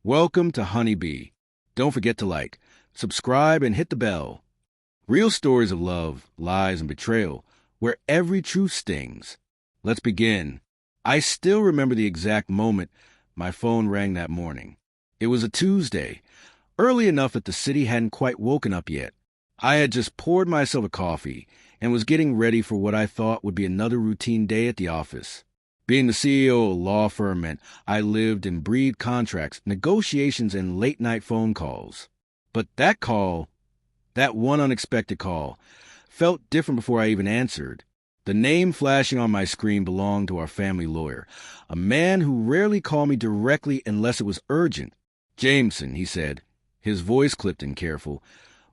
Welcome to Honeybee. Don't forget to like, subscribe, and hit the bell. Real stories of love, lies, and betrayal, where every truth stings. Let's begin. I still remember the exact moment my phone rang that morning. It was a Tuesday, early enough that the city hadn't quite woken up yet. I had just poured myself a coffee and was getting ready for what I thought would be another routine day at the office. Being the CEO of a law firm meant I lived and breathed contracts, negotiations, and late-night phone calls. But that call, that one unexpected call, felt different before I even answered. The name flashing on my screen belonged to our family lawyer, a man who rarely called me directly unless it was urgent. "Jameson," he said, his voice clipped and careful,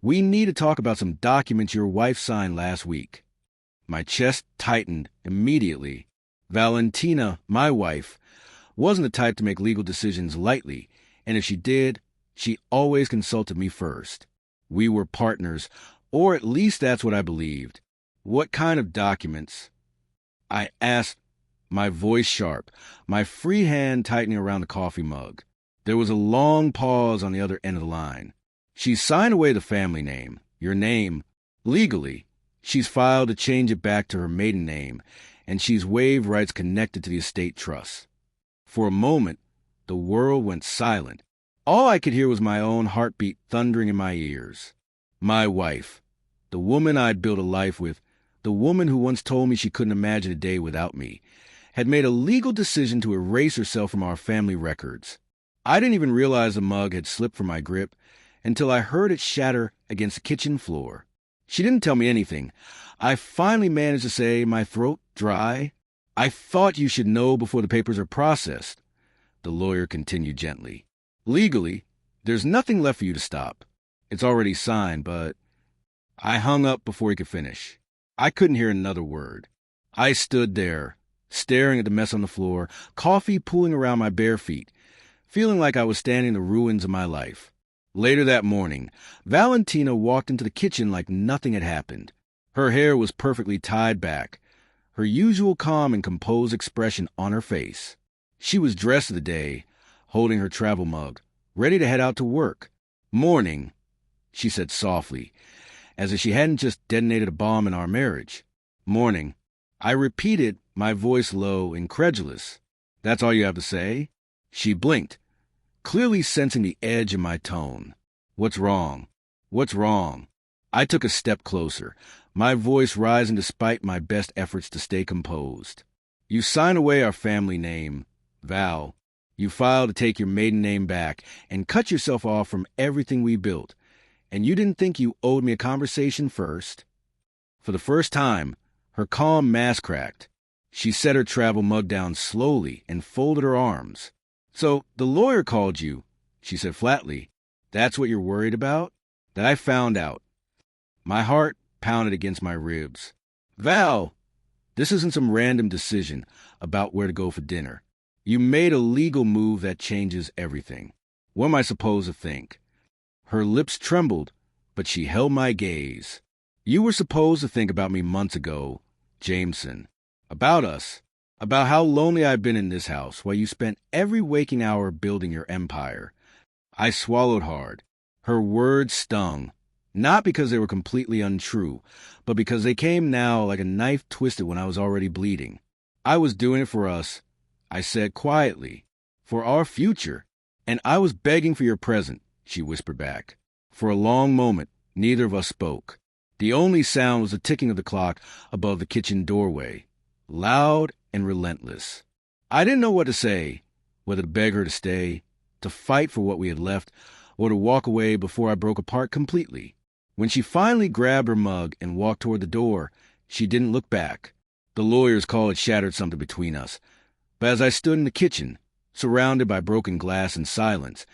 "we need to talk about some documents your wife signed last week." My chest tightened immediately. Valentina, my wife, wasn't the type to make legal decisions lightly, and if she did, she always consulted me first. We were partners, or at least that's what I believed. "What kind of documents?" I asked, my voice sharp, my free hand tightening around the coffee mug. There was a long pause on the other end of the line. "She's signed away the family name, your name, legally. She's filed to change it back to her maiden name, and she's waived rights connected to the estate trust." For a moment, the world went silent. All I could hear was my own heartbeat thundering in my ears. My wife, the woman I'd built a life with, the woman who once told me she couldn't imagine a day without me, had made a legal decision to erase herself from our family records. I didn't even realize the mug had slipped from my grip until I heard it shatter against the kitchen floor. She didn't tell me anything. I finally managed to say, my throat dry, "I thought you should know before the papers are processed." The lawyer continued gently. "Legally, there's nothing left for you to stop. It's already signed, but..." I hung up before he could finish. I couldn't hear another word. I stood there, staring at the mess on the floor, coffee pooling around my bare feet, feeling like I was standing in the ruins of my life. Later that morning, Valentina walked into the kitchen like nothing had happened. Her hair was perfectly tied back, her usual calm and composed expression on her face. She was dressed for the day, holding her travel mug, ready to head out to work. "Morning," she said softly, as if she hadn't just detonated a bomb in our marriage. "Morning." I repeated, my voice low, incredulous. "That's all you have to say?" She blinked, clearly sensing the edge in my tone. "What's wrong? What's wrong?" I took a step closer, my voice rising despite my best efforts to stay composed. "You signed away our family name, Val. You filed to take your maiden name back and cut yourself off from everything we built. And you didn't think you owed me a conversation first?" For the first time, her calm mask cracked. She set her travel mug down slowly and folded her arms. "So the lawyer called you," she said flatly. "That's what you're worried about?" That I found out. My heart pounded against my ribs. "Val, this isn't some random decision about where to go for dinner. You made a legal move that changes everything. What am I supposed to think?" Her lips trembled, but she held my gaze. "You were supposed to think about me months ago, Jameson. About us. About how lonely I've been in this house while you spent every waking hour building your empire." I swallowed hard. Her words stung, not because they were completely untrue, but because they came now like a knife twisted when I was already bleeding. "I was doing it for us," I said quietly, "for our future. And I was begging for your present," she whispered back. For a long moment, neither of us spoke. The only sound was the ticking of the clock above the kitchen doorway, loud and relentless. I didn't know what to say, whether to beg her to stay, to fight for what we had left, or to walk away before I broke apart completely. When she finally grabbed her mug and walked toward the door, she didn't look back. The lawyer's call had shattered something between us. But as I stood in the kitchen, surrounded by broken glass and silence,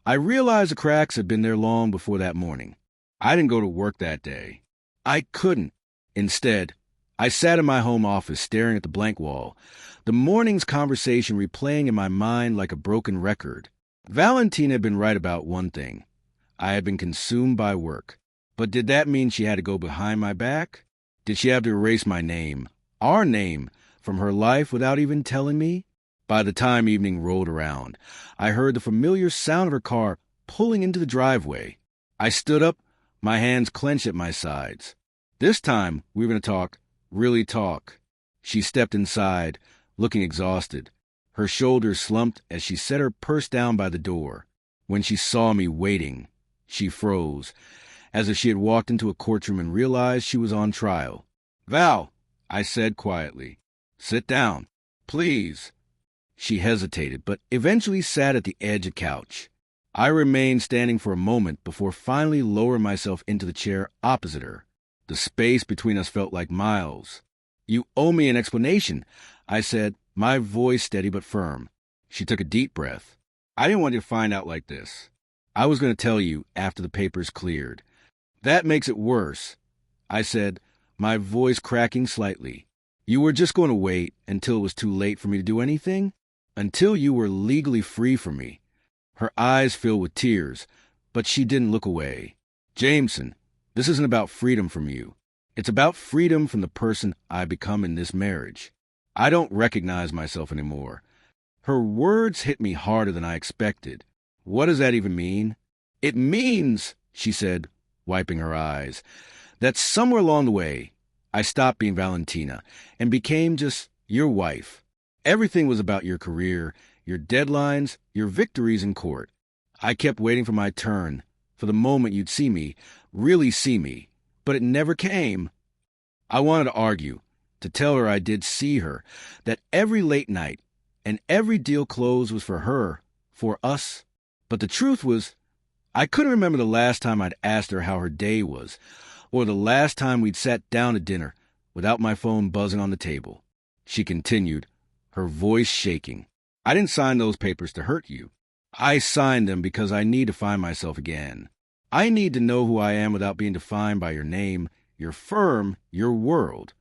I realized the cracks had been there long before that morning. I didn't go to work that day. I couldn't. Instead, I sat in my home office staring at the blank wall, the morning's conversation replaying in my mind like a broken record. Valentina had been right about one thing. I had been consumed by work. But did that mean she had to go behind my back? Did she have to erase my name, our name, from her life without even telling me? By the time evening rolled around, I heard the familiar sound of her car pulling into the driveway. I stood up, my hands clenched at my sides. This time, we were going to talk, really talk. She stepped inside, looking exhausted. Her shoulders slumped as she set her purse down by the door. When she saw me waiting, she froze, as if she had walked into a courtroom and realized she was on trial. "Val," I said quietly, "sit down, please." She hesitated, but eventually sat at the edge of the couch. I remained standing for a moment before finally lowering myself into the chair opposite her. The space between us felt like miles. "You owe me an explanation," I said, my voice steady but firm. She took a deep breath. "I didn't want you to find out like this. I was going to tell you after the papers cleared." "That makes it worse," I said, my voice cracking slightly. "You were just going to wait until it was too late for me to do anything? Until you were legally free from me." Her eyes filled with tears, but she didn't look away. "Jameson, this isn't about freedom from you. It's about freedom from the person I become in this marriage. I don't recognize myself anymore." Her words hit me harder than I expected. "What does that even mean?" "It means," she said, wiping her eyes, "that somewhere along the way, I stopped being Valentina and became just your wife. Everything was about your career, your deadlines, your victories in court. I kept waiting for my turn, for the moment you'd see me, really see me, but it never came. I wanted to argue, to tell her I did see her, that every late night and every deal closed was for her, for us. But the truth was, I couldn't remember the last time I'd asked her how her day was, or the last time we'd sat down to dinner without my phone buzzing on the table." She continued, her voice shaking. "I didn't sign those papers to hurt you. I signed them because I need to find myself again. I need to know who I am without being defined by your name, your firm, your world."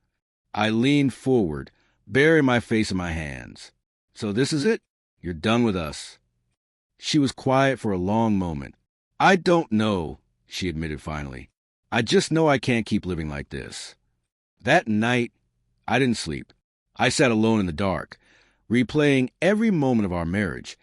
I leaned forward, burying my face in my hands. "So this is it? You're done with us?" She was quiet for a long moment. "I don't know," she admitted finally. "I just know I can't keep living like this." That night, I didn't sleep. I sat alone in the dark, replaying every moment of our marriage.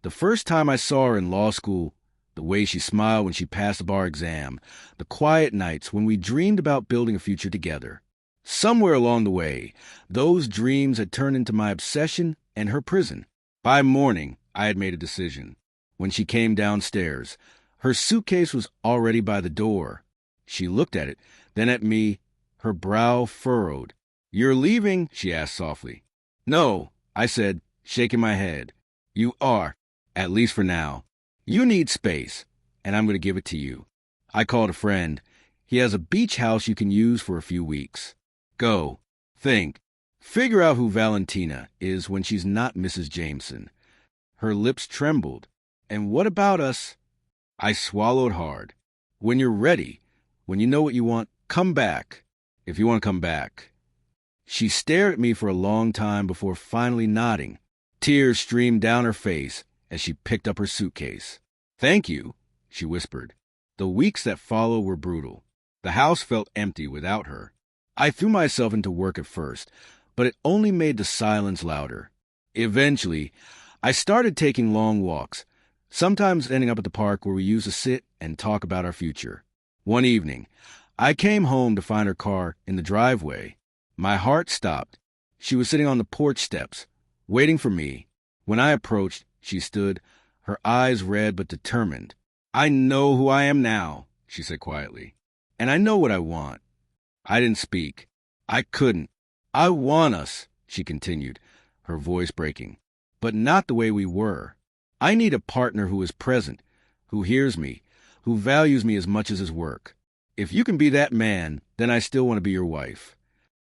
The first time I saw her in law school, the way she smiled when she passed the bar exam, the quiet nights when we dreamed about building a future together. Somewhere along the way, those dreams had turned into my obsession and her prison. By morning, I had made a decision. When she came downstairs, her suitcase was already by the door. She looked at it, then at me, her brow furrowed. "You're leaving?" she asked softly. "No," I said, shaking my head. "You are, at least for now. You need space, and I'm going to give it to you. I called a friend. He has a beach house you can use for a few weeks. Go, think, figure out who Valentina is when she's not Mrs. Jameson." Her lips trembled. "And what about us?" I swallowed hard. "When you're ready, when you know what you want, come back, if you want to come back." She stared at me for a long time before finally nodding. Tears streamed down her face as she picked up her suitcase. "Thank you," she whispered. The weeks that followed were brutal. The house felt empty without her. I threw myself into work at first, but it only made the silence louder. Eventually, I started taking long walks, sometimes ending up at the park where we used to sit and talk about our future. One evening, I came home to find her car in the driveway. My heart stopped. She was sitting on the porch steps, waiting for me. When I approached, she stood, her eyes red but determined. "I know who I am now," she said quietly, "and I know what I want." I didn't speak. I couldn't. "I want us," she continued, her voice breaking, "but not the way we were. I need a partner who is present, who hears me, who values me as much as his work. If you can be that man, then I still want to be your wife."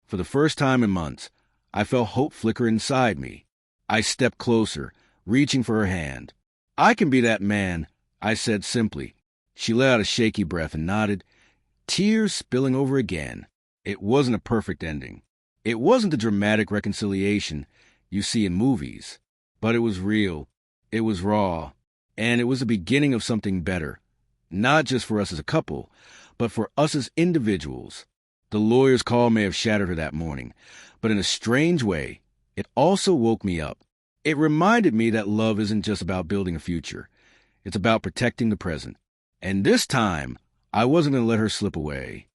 For the first time in months, I felt hope flicker inside me. I stepped closer, reaching for her hand. "I can be that man," I said simply. She let out a shaky breath and nodded, tears spilling over again. It wasn't a perfect ending. It wasn't the dramatic reconciliation you see in movies, but it was real. It was raw, and it was the beginning of something better, not just for us as a couple, but for us as individuals. The lawyer's call may have shattered her that morning, but in a strange way, it also woke me up. It reminded me that love isn't just about building a future. It's about protecting the present. And this time, I wasn't going to let her slip away.